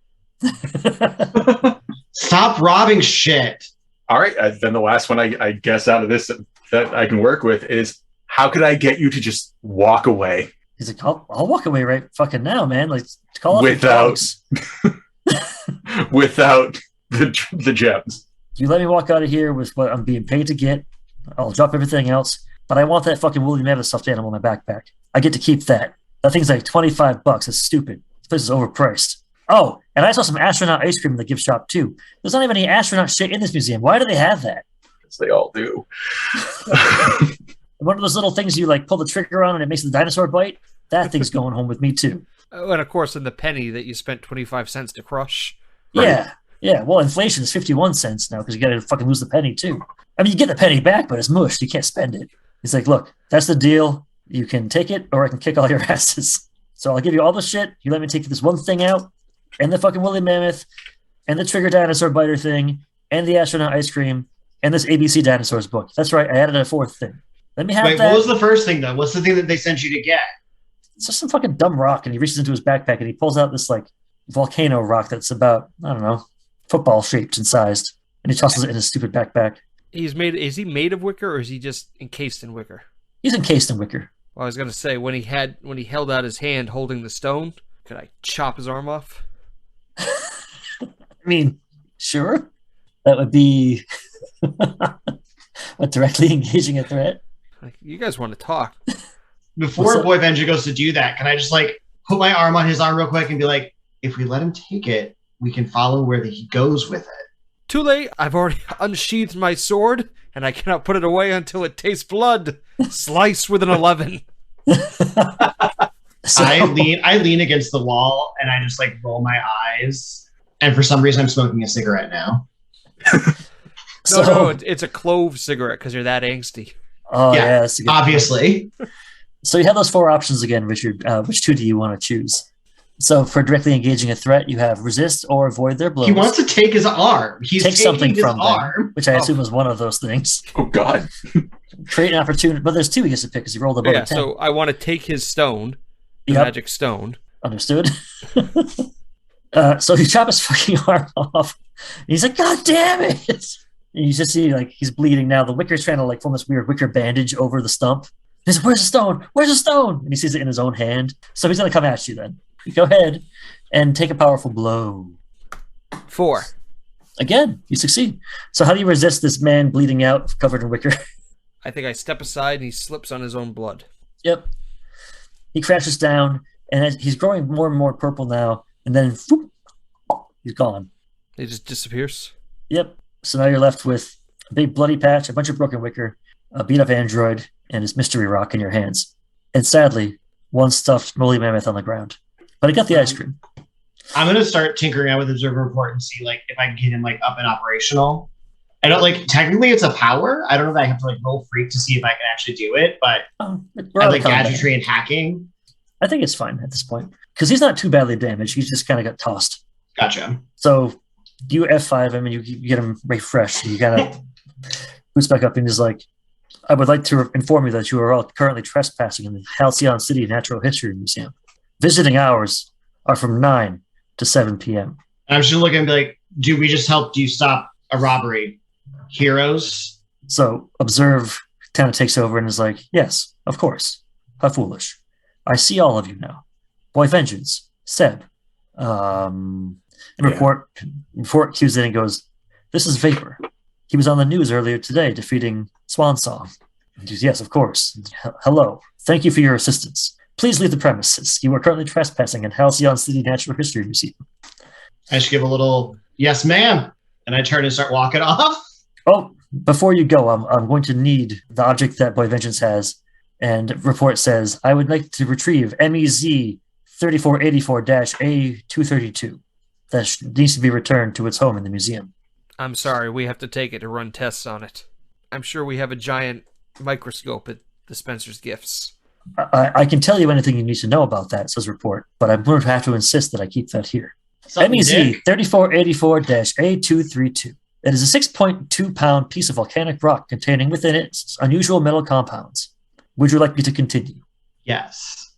Stop robbing shit." All right, then the last one I guess out of this that I can work with is, how could I get you to just walk away? He's like, I'll walk away right fucking now, man. Like, call up without without the gems. You let me walk out of here with what I'm being paid to get. I'll drop everything else, but I want that fucking woolly mammoth stuffed animal in my backpack. I get to keep that. That thing's like $25. That's stupid. This place is overpriced. Oh, and I saw some astronaut ice cream in the gift shop too. There's not even any astronaut shit in this museum. Why do they have that? As they all do. One of those little things you like pull the trigger on and it makes the dinosaur bite. That thing's going home with me too. Oh, and of course, in the penny that you spent 25 cents to crush. Right? Yeah. Well, inflation is 51 cents now because you got to fucking lose the penny too. I mean, you get the penny back, but it's mush. You can't spend it. He's like, look, that's the deal. You can take it, or I can kick all your asses. So I'll give you all the shit. You let me take this one thing out, and the fucking woolly mammoth, and the trigger dinosaur biter thing, and the astronaut ice cream, and this ABC Dinosaurs book. That's right. I added a fourth thing. Let me have that. What was the first thing, though? What's the thing that they sent you to get? It's just some fucking dumb rock, and he reaches into his backpack, and he pulls out this, like, volcano rock that's about, I don't know, football-shaped and sized, and he tosses it in his stupid backpack. Is he made of wicker, or is he just encased in wicker? He's encased in wicker. Well, I was going to say, when he held out his hand holding the stone, could I chop his arm off? I mean, sure. That would be directly engaging a threat. Like, you guys want to talk. Before Boy Benji goes to do that, can I just like put my arm on his arm real quick and be like, if we let him take it, we can follow where he goes with it. Too late. I've already unsheathed my sword, and I cannot put it away until it tastes blood. Slice with an 11. I lean against the wall and I just like roll my eyes. And for some reason, I'm smoking a cigarette now. No, it's a clove cigarette because you're that angsty. Oh yeah, that's a good obviously. Point. So you have those four options again, Richard. Which two do you want to choose? So for directly engaging a threat, you have resist or avoid their blows. He wants to take his arm. He's take something from arm. them, which I assume is one of those things. Oh God! Create an opportunity, but there's two he gets to pick because he rolled above a 10. So I want to take his stone, the magic stone. Understood. So you chop his fucking arm off. And he's like, "God damn it!" And you just see like he's bleeding now. The wicker's trying to like form this weird wicker bandage over the stump. He's like, "Where's the stone? Where's the stone?" And he sees it in his own hand. So he's gonna come at you then. Go ahead and take a powerful blow. 4. Again, you succeed. So how do you resist this man bleeding out, covered in wicker? I think I step aside and he slips on his own blood. Yep. He crashes down, and he's growing more and more purple now, and then whoop, he's gone. He just disappears? Yep. So now you're left with a big bloody patch, a bunch of broken wicker, a beat-up android, and his mystery rock in your hands. And sadly, one stuffed woolly mammoth on the ground. But I got the ice cream. I'm gonna start tinkering out with Observer Report and see like if I can get him like up and operational. I don't like technically it's a power. I don't know if I have to like roll freak to see if I can actually do it, but I like gadgetry and hacking. I think it's fine at this point because he's not too badly damaged. He's just kind of got tossed. Gotcha. So you F5 him and you get him refreshed. You kind of boots back up and he's like, "I would like to inform you that you are all currently trespassing in the Halcyon City Natural History Museum. Visiting hours are from 9 to 7 p.m. And I'm just looking and be like, do we just help you stop a robbery? Heroes? So Observe kind of takes over and is like, yes, of course. How foolish. I see all of you now. Boy Vengeance, Seb. And report cues in and goes, this is Vapor. He was on the news earlier today defeating Swan Song. Yes, of course. Hello. Thank you for your assistance. Please leave the premises. You are currently trespassing in Halcyon City Natural History Museum. I should give a little, yes, ma'am. And I turn and start walking off. Oh, before you go, I'm going to need the object that Boy Vengeance has. And report says, I would like to retrieve MEZ 3484-A232. That needs to be returned to its home in the museum. I'm sorry, we have to take it to run tests on it. I'm sure we have a giant microscope at the Spencer's Gifts. I can tell you anything you need to know about that, says report, but I'm going to have to insist that I keep that here. MEZ 3484-A232. It is a 6.2-pound piece of volcanic rock containing within it unusual metal compounds. Would you like me to continue? Yes.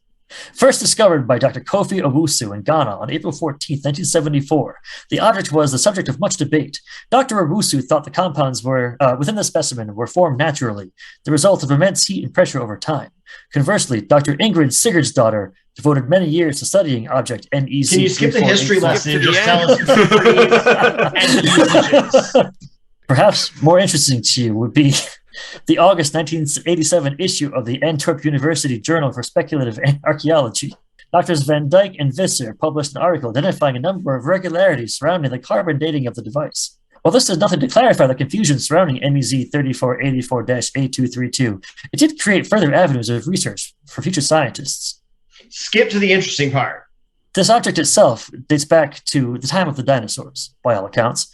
First discovered by Dr. Kofi Owusu in Ghana on April 14, 1974, the object was the subject of much debate. Dr. Owusu thought the compounds were within the specimen were formed naturally, the result of immense heat and pressure over time. Conversely, Dr. Ingrid Sigurdsdottir devoted many years to studying object MEZ. Can you skip the history lesson and just tell us the and usages? Perhaps more interesting to you would be the August 1987 issue of the Antwerp University Journal for Speculative Archaeology. Doctors Van Dyke and Visser published an article identifying a number of irregularities surrounding the carbon dating of the device. While this does nothing to clarify the confusion surrounding MEZ 3484-A232, it did create further avenues of research for future scientists. Skip to the interesting part. This object itself dates back to the time of the dinosaurs, by all accounts.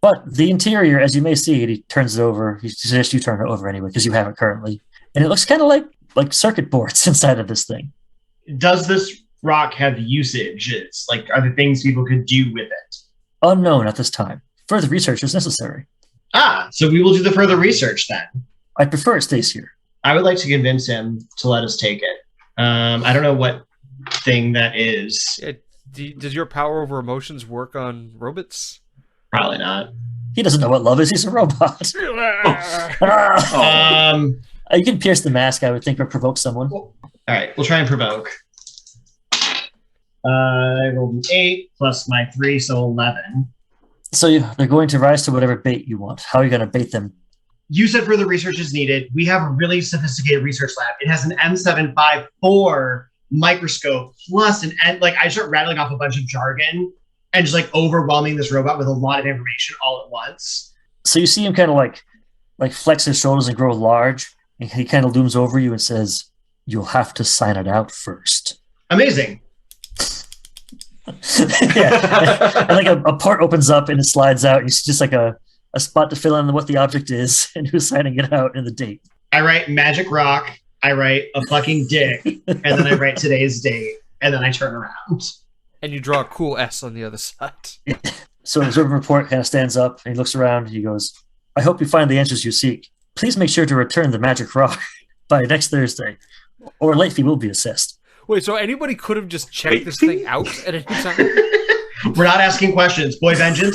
But the interior, as you may see it, he turns it over. He suggests you turn it over anyway, because you have it currently. And it looks kind of like circuit boards inside of this thing. Does this rock have usages? Like, are there things people could do with it? Unknown at this time. Further research is necessary. So we will do the further research then. I prefer it stays here. I would like to convince him to let us take it. I don't know what thing that is. Does your power over emotions work on robots? Probably not. He doesn't know what love is. He's a robot. You can pierce the mask, I would think, or provoke someone. All right, we'll try and provoke. I rolled an 8 plus my 3, so 11. So they're going to rise to whatever bait you want. How are you going to bait them? You said further research is needed. We have a really sophisticated research lab. It has an M754 microscope plus I start rattling off a bunch of jargon and just overwhelming this robot with a lot of information all at once. So you see him kind of like flex his shoulders and grow large, and he kind of looms over you and says, "You'll have to sign it out first." Amazing. Yeah, and a port opens up and it slides out. And you see just a spot to fill in what the object is and who's signing it out and the date. I write magic rock. I write a fucking dick, and then I write today's date, and then I turn around. And you draw a cool S on the other side. So the observer report kind of stands up and he looks around and he goes, "I hope you find the answers you seek. Please make sure to return the magic rock by next Thursday, or late fee will be assessed." Wait, so anybody could have just checked this thing out at any time? We're not asking questions. Boy Vengeance.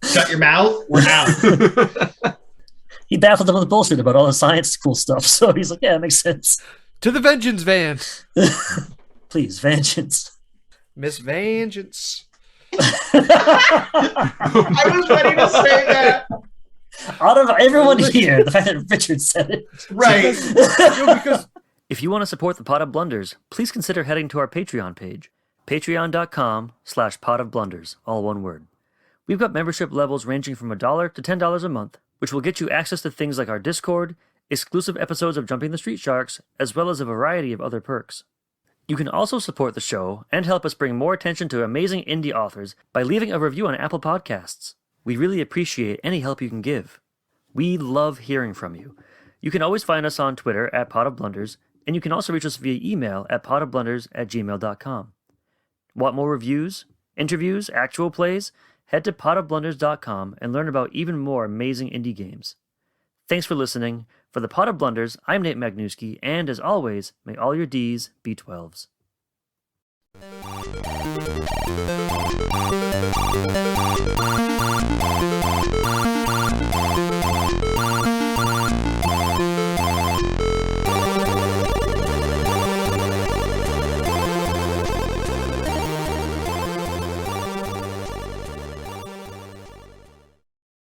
Shut your mouth. We're out. He baffled them with bullshit about all the science cool stuff, so he's like, "Yeah, it makes sense." To the Vengeance van. Please, Vengeance. Miss Vengeance. I was ready to say that. Out of everyone here, the fact that Richard said it. Right. Because If you want to support the Pot of Blunders, please consider heading to our Patreon page, patreon.com/potofblunders, all one word. We've got membership levels ranging from $1 to $10 a month, which will get you access to things like our Discord, exclusive episodes of Jumping the Street Sharks, as well as a variety of other perks. You can also support the show and help us bring more attention to amazing indie authors by leaving a review on Apple Podcasts. We really appreciate any help you can give. We love hearing from you. You can always find us on Twitter at Pot of Blunders, and you can also reach us via email at potofblunders@gmail.com. Want more reviews, interviews, actual plays? Head to potofblunders.com and learn about even more amazing indie games. Thanks for listening. For the Pot of Blunders, I'm Nate Magnuski, and as always, may all your Ds be 12s.